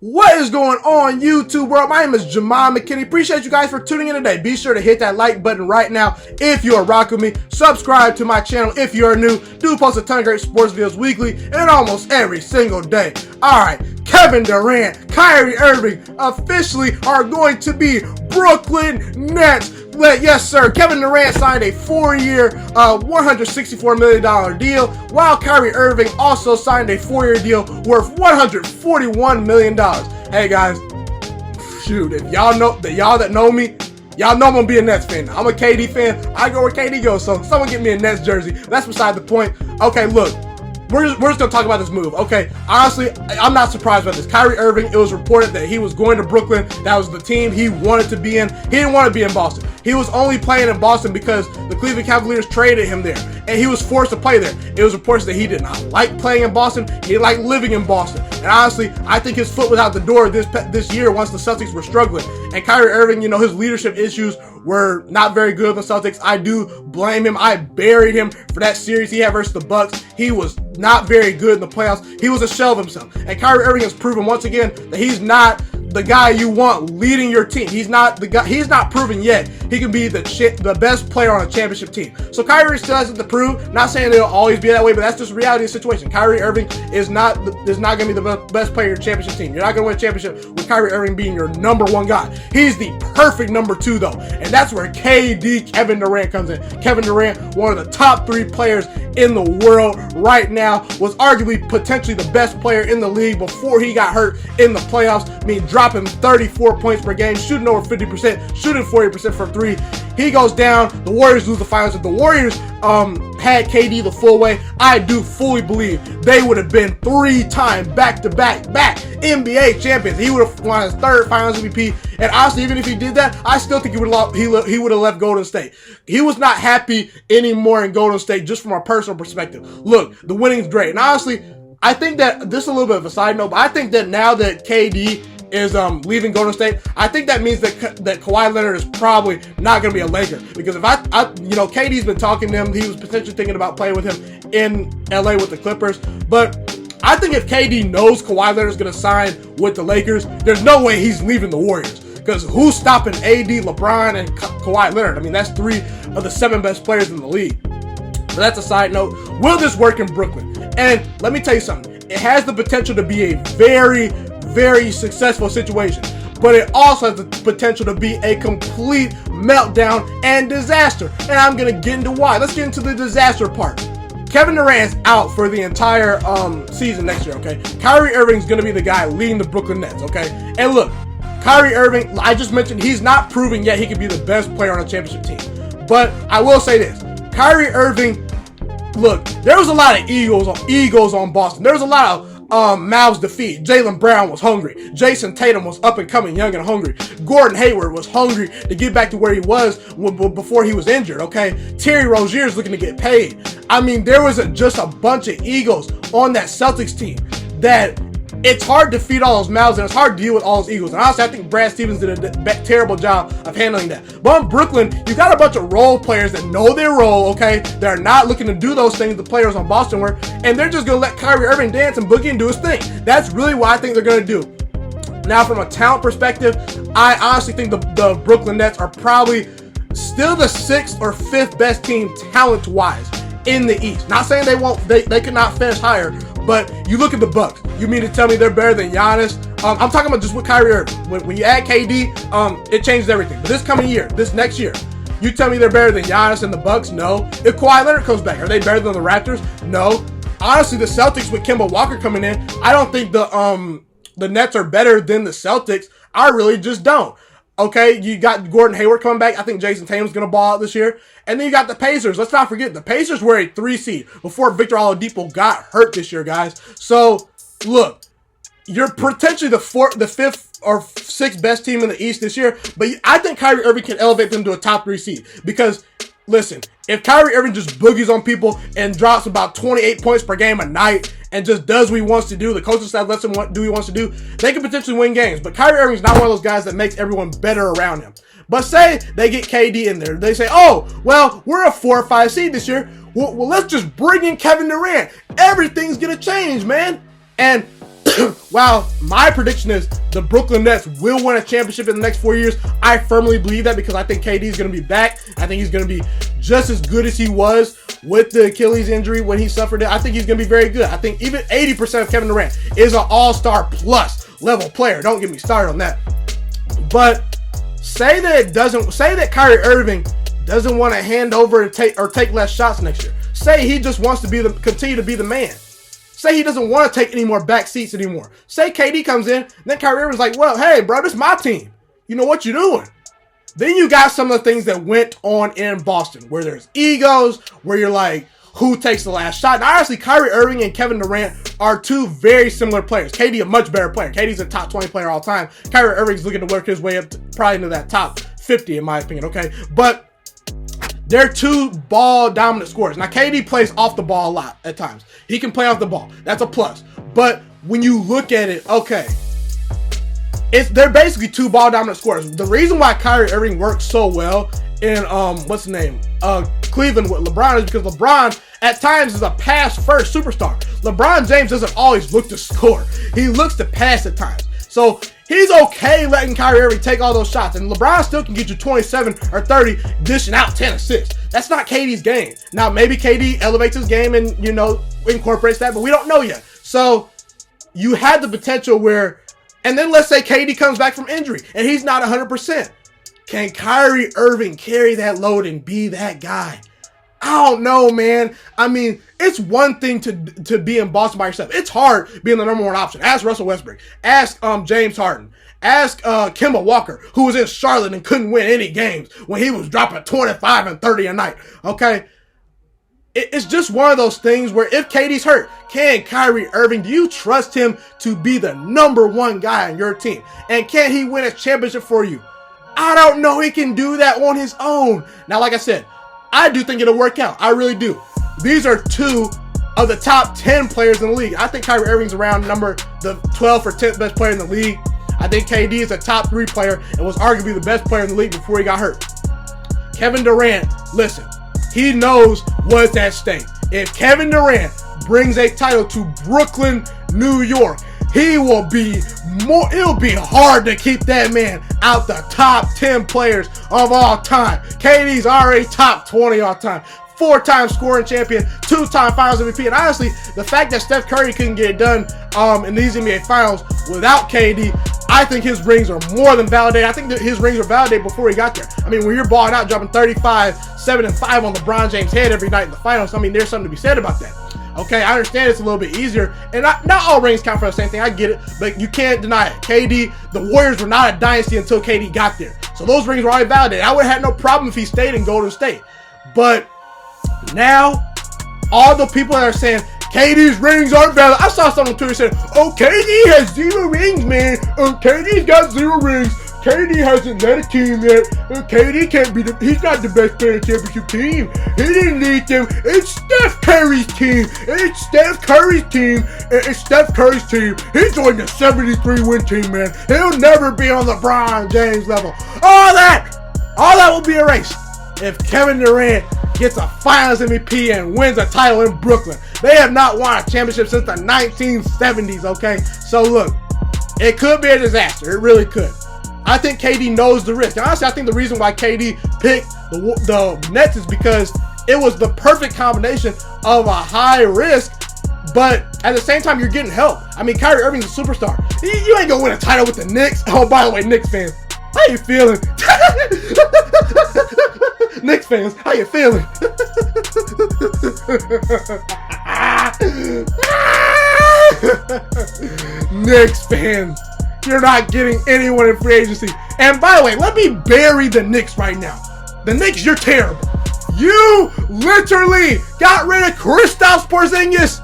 What is going on, YouTube world? My name is Ghiman Mckinney. Appreciate you guys for tuning in today. Be sure to hit that like button right now if you are rocking with me. Subscribe to my channel if you are new. Do post a ton of great sports videos weekly and almost every single day. Alright, Kevin Durant, Kyrie Irving officially are going to be Brooklyn Nets. Yes, sir. Kevin Durant signed a 4-year, $164 million deal, while Kyrie Irving also signed a 4-year deal worth $141 million. Hey, guys, shoot, if y'all that know me, y'all know I'm going to be a Nets fan. I'm a KD fan. I go where KD goes, so someone get me a Nets jersey. That's beside the point. Okay, look. We're just going to talk about this move. Okay, honestly, I'm not surprised by this. Kyrie Irving, it was reported that he was going to Brooklyn. That was the team he wanted to be in. He didn't want to be in Boston. He was only playing in Boston because the Cleveland Cavaliers traded him there, and he was forced to play there. It was reported that he did not like playing in Boston. He liked living in Boston. And honestly, I think his foot was out the door this year once the Celtics were struggling. And Kyrie Irving, you know, his leadership issues were not very good with the Celtics. I do blame him. I buried him for that series he had versus the Bucks. He was not very good in the playoffs. He was a shell of himself. And Kyrie Irving has proven once again that he's not the guy you want leading your team. He's not the guy. He's not proven yet he can be the best player on a championship team. So Kyrie still has to prove. Not saying it'll always be that way, but that's just reality of the situation. Kyrie Irving is not going to be the best player in your championship team. You're not going to win a championship with Kyrie Irving being your number one guy. He's the perfect number two though, and that's where KD Kevin Durant comes in. Kevin Durant, one of the top 3 players in the world right now, was arguably potentially the best player in the league before he got hurt in the playoffs. I mean, dropping 34 points per game, shooting over 50%, shooting 40% from 3. He goes down. The Warriors lose the finals. If the Warriors had KD the full way, I do fully believe they would have been 3-time back-to-back NBA champions. He would have won his 3rd Finals MVP. And honestly, even if he did that, I still think he would have left Golden State. He was not happy anymore in Golden State, just from a personal perspective. Look, the winning's great, and honestly, I think that this is a little bit of a side note, but I think that now that KD is leaving Golden State, I think that means that Kawhi Leonard is probably not going to be a Laker, because if KD's been talking to him. He was potentially thinking about playing with him in LA with the Clippers, but I think if KD knows Kawhi Leonard is going to sign with the Lakers, there's no way he's leaving the Warriors, because who's stopping AD, LeBron, and Kawhi Leonard? I mean, that's 3 of the 7 best players in the league. So that's a side note. Will this work in Brooklyn? And let me tell you something. It has the potential to be a very, very successful situation, but it also has the potential to be a complete meltdown and disaster. And I'm going to get into why. Let's get into the disaster part. Kevin Durant's out for the entire season next year, okay? Kyrie Irving's going to be the guy leading the Brooklyn Nets, okay? And look, Kyrie Irving, I just mentioned he's not proving yet he could be the best player on a championship team. But I will say this. Kyrie Irving, look, there was a lot of egos on Boston. There was a lot of mouths to feed. Jaylen Brown was hungry. Jason Tatum was up and coming, young and hungry. Gordon Hayward was hungry to get back to where he was before he was injured, okay? Terry Rozier's looking to get paid. I mean, there was just a bunch of egos on that Celtics team that it's hard to feed all those mouths, and it's hard to deal with all those egos. And honestly, I think Brad Stevens did a terrible job of handling that. But in Brooklyn, you got a bunch of role players that know their role, okay? They're not looking to do those things the players on Boston were, and they're just going to let Kyrie Irving dance and boogie and do his thing. That's really what I think they're going to do. Now, from a talent perspective, I honestly think the Brooklyn Nets are probably still the 6th or 5th best team talent-wise in the East. Not saying they could not finish higher, but you look at the Bucks. You mean to tell me they're better than Giannis? I'm talking about just with Kyrie Irving. When you add KD, it changed everything. But this next year, you tell me they're better than Giannis and the Bucks? No. If Kawhi Leonard comes back, are they better than the Raptors? No. Honestly, the Celtics with Kemba Walker coming in, I don't think the Nets are better than the Celtics. I really just don't. Okay, you got Gordon Hayward coming back. I think Jason Tatum's going to ball out this year. And then you got the Pacers. Let's not forget, the Pacers were a 3 seed before Victor Oladipo got hurt this year, guys. So, look, you're potentially the 5th or 6th best team in the East this year. But I think Kyrie Irving can elevate them to a top 3 seed. Because, listen, if Kyrie Irving just boogies on people and drops about 28 points per game a night and just does what he wants to do, the coaching staff lets him do what he wants to do, they can potentially win games. But Kyrie Irving's not one of those guys that makes everyone better around him. But say they get KD in there. They say, oh, well, we're a 4 or 5 seed this year. Well, let's just bring in Kevin Durant. Everything's going to change, man. And while my prediction is the Brooklyn Nets will win a championship in the next 4 years, I firmly believe that because I think KD is going to be back. I think he's going to be just as good as he was with the Achilles injury when he suffered it. I think he's going to be very good. I think even 80% of Kevin Durant is an all-star plus level player. Don't get me started on that. But say that Kyrie Irving doesn't want to hand over and take less shots next year. Say he just wants to continue to be the man. Say he doesn't want to take any more back seats anymore. Say KD comes in, then Kyrie Irving's like, well, hey, bro, this is my team. You know what you're doing. Then you got some of the things that went on in Boston, where there's egos, where you're like, who takes the last shot? And honestly, Kyrie Irving and Kevin Durant are two very similar players. KD, a much better player. KD's a top 20 player all time. Kyrie Irving's looking to work his way up to probably into that top 50, in my opinion, okay? But they're two ball-dominant scorers. Now, KD plays off the ball a lot at times. He can play off the ball. That's a plus. But when you look at it, okay, they're basically two ball-dominant scorers. The reason why Kyrie Irving works so well in, Cleveland with LeBron is because LeBron, at times, is a pass-first superstar. LeBron James doesn't always look to score. He looks to pass at times. So he's okay letting Kyrie Irving take all those shots. And LeBron still can get you 27 or 30, dishing out 10 assists. That's not KD's game. Now, maybe KD elevates his game and, incorporates that, but we don't know yet. So you had the potential where, and then let's say KD comes back from injury and he's not 100%. Can Kyrie Irving carry that load and be that guy? I don't know, man. I mean, it's one thing to be in Boston by yourself. It's hard being the number one option. Ask Russell Westbrook. Ask James Harden. Ask Kemba Walker, who was in Charlotte and couldn't win any games when he was dropping 25 and 30 a night. Okay? It's just one of those things where if KD's hurt, can Kyrie Irving, do you trust him to be the number one guy on your team? And can he win a championship for you? I don't know he can do that on his own. Now, like I said, I do think it'll work out. I really do. These are two of the top 10 players in the league. I think Kyrie Irving's around the 12th or 10th best player in the league. I think KD is a top 3 player and was arguably the best player in the league before he got hurt. Kevin Durant, listen, he knows what's at stake. If Kevin Durant brings a title to Brooklyn, New York, it'll be hard to keep that man out the top 10 players of all time. KD's already top 20 all time. 4-time scoring champion, 2-time finals MVP. And honestly, the fact that Steph Curry couldn't get it done in these NBA finals without KD, I think his rings are more than validated. I think that his rings were validated before he got there. I mean, when you're balling out, dropping 35, 7, and 5 on LeBron James' head every night in the finals, I mean, there's something to be said about that. Okay, I understand it's a little bit easier, and not all rings count for the same thing. I get it, but you can't deny it. KD, the Warriors were not a dynasty until KD got there. So those rings were already validated. I would have had no problem if he stayed in Golden State. But now, all the people that are saying KD's rings aren't valid. I saw someone on Twitter saying, oh, KD has 0 rings, man. Oh, KD's got 0 rings. KD hasn't led a team yet. KD can't be he's not the best player in the championship team. He didn't lead them. It's Steph Curry's team. It's Steph Curry's team. It's Steph Curry's team. He joined the 73-win team, man. He'll never be on LeBron James level. All that will be erased if Kevin Durant gets a finals MVP and wins a title in Brooklyn. They have not won a championship since the 1970s, okay? So look, it could be a disaster. It really could. I think KD knows the risk. And honestly, I think the reason why KD picked the Nets is because it was the perfect combination of a high risk, but at the same time, you're getting help. I mean, Kyrie Irving's a superstar. You ain't gonna win a title with the Knicks. Oh, by the way, Knicks fans, how you feeling? Knicks fans, how you feeling? Knicks fans, you're not getting anyone in free agency. And by the way, let me bury the Knicks right now. The Knicks, you're terrible. You literally got rid of Kristaps Porzingis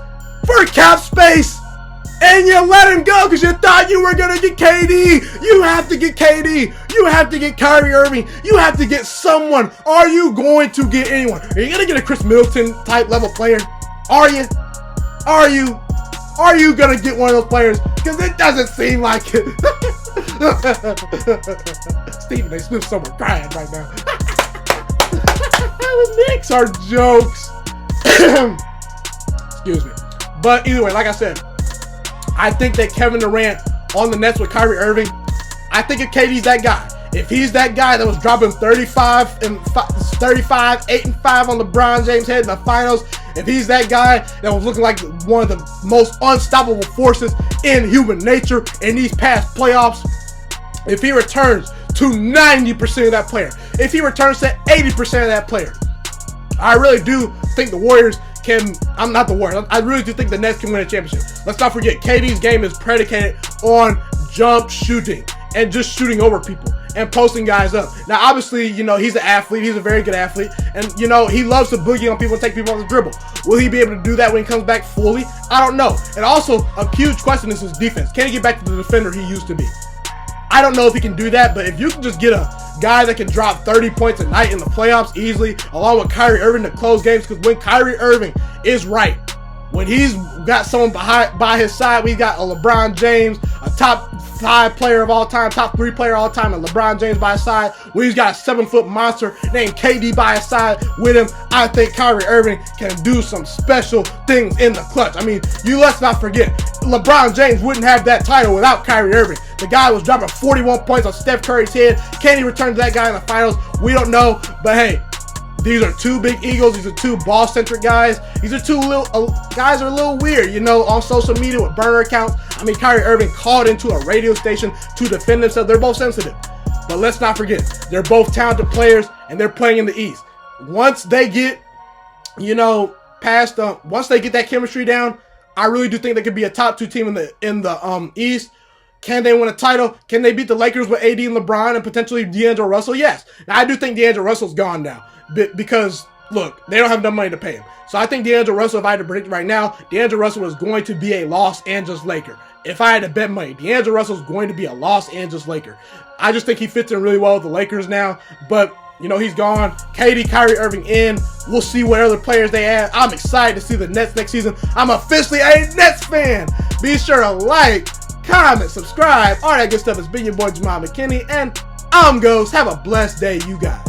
for cap space, and you let him go because you thought you were going to get KD. You have to get KD. You have to get Kyrie Irving. You have to get someone. Are you going to get anyone? Are you going to get a Chris Middleton type level player? Are you? Are you going to get one of those players? Because it doesn't seem like it. Stephen A. Smith somewhere crying right now. The Knicks are jokes. Excuse me. But either way, like I said, I think that Kevin Durant on the Nets with Kyrie Irving, I think if KD's that guy, if he's that guy that was dropping 35, 8 and 5 on LeBron James' head in the finals, if he's that guy that was looking like one of the most unstoppable forces in human nature in these past playoffs, if he returns to 90% of that player, if he returns to 80% of that player, I really do think the Warriors can, I'm not the Warriors, I really do think the Nets can win a championship. Let's not forget, KD's game is predicated on jump shooting and just shooting over people and posting guys up. Now, obviously, you know, he's an athlete. He's a very good athlete. And, you know, he loves to boogie on people and take people on the dribble. Will he be able to do that when he comes back fully? I don't know. And also, a huge question is his defense. Can he get back to the defender he used to be? I don't know if he can do that, but if you can just get a guy that can drop 30 points a night in the playoffs easily, along with Kyrie Irving to close games, because when Kyrie Irving is right, when he's got someone by his side, we got a LeBron James, a top 5 player of all time, top 3 player of all time, and LeBron James by his side, when he's got a 7-foot monster named KD by his side with him, I think Kyrie Irving can do some special things in the clutch. I mean, let's not forget, LeBron James wouldn't have that title without Kyrie Irving. The guy was dropping 41 points on Steph Curry's head. Can he return to that guy in the finals? We don't know, but hey, these are 2 big egos. These are 2 ball-centric guys. These are 2 little guys are a little weird, you know, on social media with burner accounts. I mean, Kyrie Irving called into a radio station to defend themselves. They're both sensitive. But let's not forget, they're both talented players, and they're playing in the East. Once they get, you know, past once they get that chemistry down, I really do think they could be a top 2 team in the East. Can they win a title? Can they beat the Lakers with AD and LeBron and potentially D'Angelo Russell? Yes. Now, I do think D'Angelo Russell's gone now. Because, look, they don't have enough money to pay him. So I think D'Angelo Russell, if I had to predict right now, D'Angelo Russell is going to be a Los Angeles Laker. If I had to bet money, D'Angelo Russell is going to be a Los Angeles Laker. I just think he fits in really well with the Lakers now. But, you know, he's gone. KD, Kyrie Irving in. We'll see what other players they add. I'm excited to see the Nets next season. I'm officially a Nets fan. Be sure to like, comment, subscribe, all that good stuff. It's been your boy Ghiman Mckinney, and I'm Ghost. Have a blessed day, you guys.